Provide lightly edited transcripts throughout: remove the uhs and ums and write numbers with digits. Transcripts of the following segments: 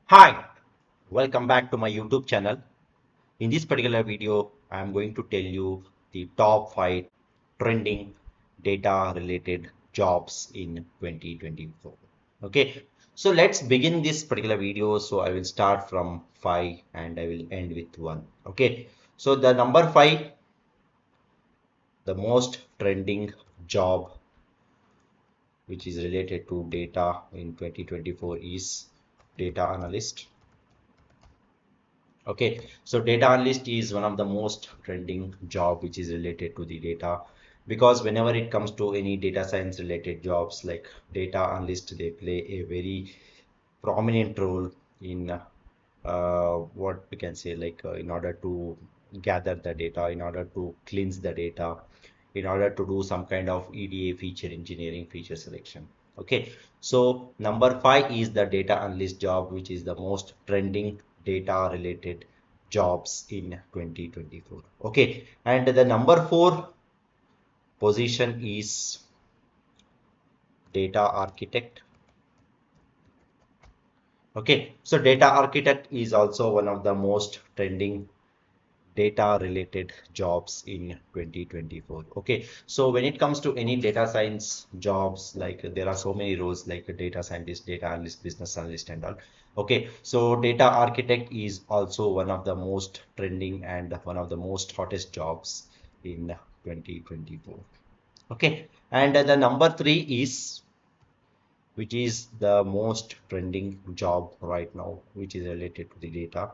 Hi, welcome back to my YouTube channel. In this particular video, I am going to tell you the top 5 trending data related jobs in 2024. Okay, so let's begin this particular video. So I will start from 5 and I will end with 1. Okay, so the number 5, the most trending job which is related to data in 2024 is data analyst. Okay, so data analyst is one of the most trending job which is related to the data, because whenever it comes to any data science related jobs like data analyst, they play a very prominent role in what we can say, like in order to gather the data, in order to cleanse the data, in order to do some kind of EDA feature engineering, feature selection. Okay, so number 5 is the data analyst job, which is the most trending data related jobs in 2024. Okay, and the number 4 position is data architect. Okay, so data architect is also one of the most trending data related jobs in 2024. Okay, so when it comes to any data science jobs, like there are so many roles like a data scientist, data analyst, business analyst and all. Okay, so data architect is also one of the most trending and one of the most hottest jobs in 2024. Okay, and the number 3 is, which is the most trending job right now, which is related to the data,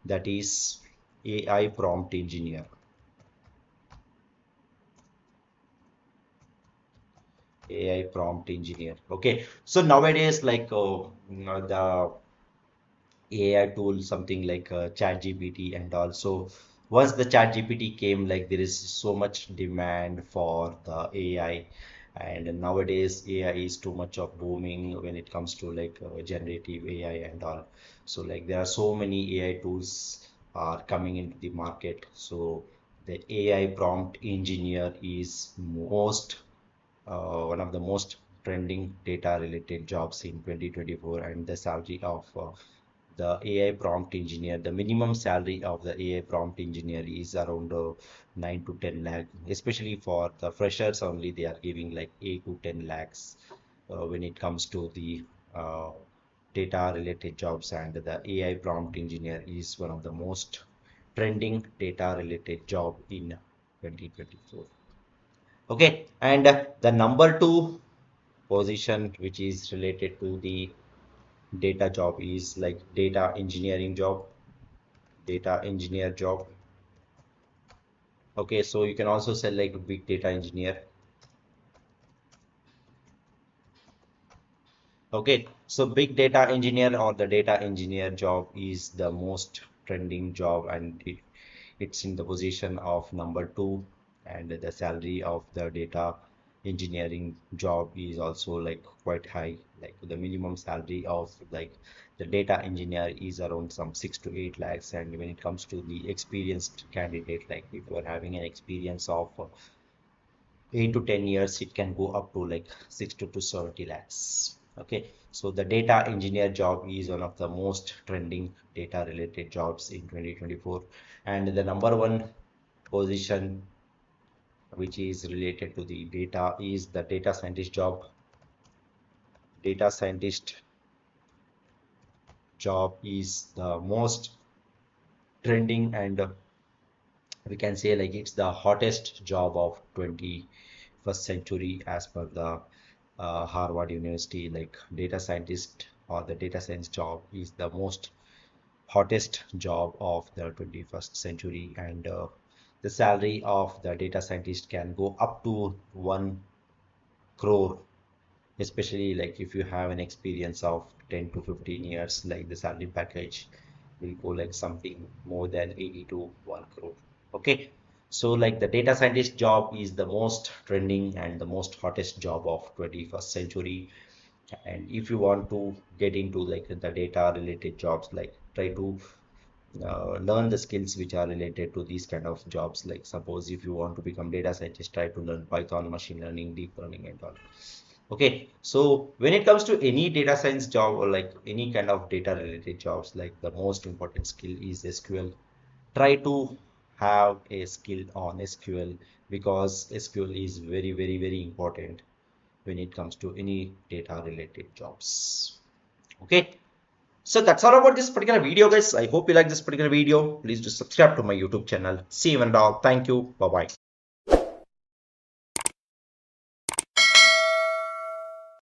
that is AI prompt engineer. AI prompt engineer. Okay, so nowadays, like the AI tool, something like ChatGPT, and also once the ChatGPT came, like there is so much demand for the AI, and nowadays AI is too much of booming when it comes to like generative AI and all. So like there are so many AI tools are coming into the market. So the AI prompt engineer is one of the most trending data related jobs in 2024, and the salary of the AI prompt engineer, the minimum salary of the AI prompt engineer is around 9 to 10 lakh, especially for the freshers only. They are giving like 8 to 10 lakhs when it comes to the uh, data related jobs, and the AI prompt engineer is one of the most trending data related job in 2024. Okay, and the number 2 position which is related to the data job is like data engineering job, data engineer job. Okay, so you can also say like big data engineer. Okay, so big data engineer or the data engineer job is the most trending job, and it's in the position of number 2, and the salary of the data engineering job is also like quite high. Like the minimum salary of like the data engineer is around some 6 to 8 lakhs, and when it comes to the experienced candidate, like if you are having an experience of 8 to 10 years, it can go up to like 60 to 70 lakhs. Okay, so the data engineer job is one of the most trending data related jobs in 2024, and the number 1 position which is related to the data is the data scientist job. Data scientist job is the most trending, and we can say like it's the hottest job of 21st century as per the Harvard University. Like data scientist or the data science job is the most hottest job of the 21st century, and the salary of the data scientist can go up to 1 crore, especially like if you have an experience of 10 to 15 years. Like the salary package will go like something more than 80 to 1 crore. Okay, so like the data scientist job is the most trending and the most hottest job of 21st century. And if you want to get into like the data related jobs, like try to learn the skills which are related to these kind of jobs. Like suppose if you want to become data scientist, try to learn Python, machine learning, deep learning and all. Okay, so when it comes to any data science job or like any kind of data related jobs, like the most important skill is SQL. Try to have a skill on SQL because SQL is very, very, very important when it comes to any data related jobs. Okay, so that's all about this particular video, guys. I hope you like this particular video. Please do subscribe to my YouTube channel. See you and all. Thank you. Bye bye.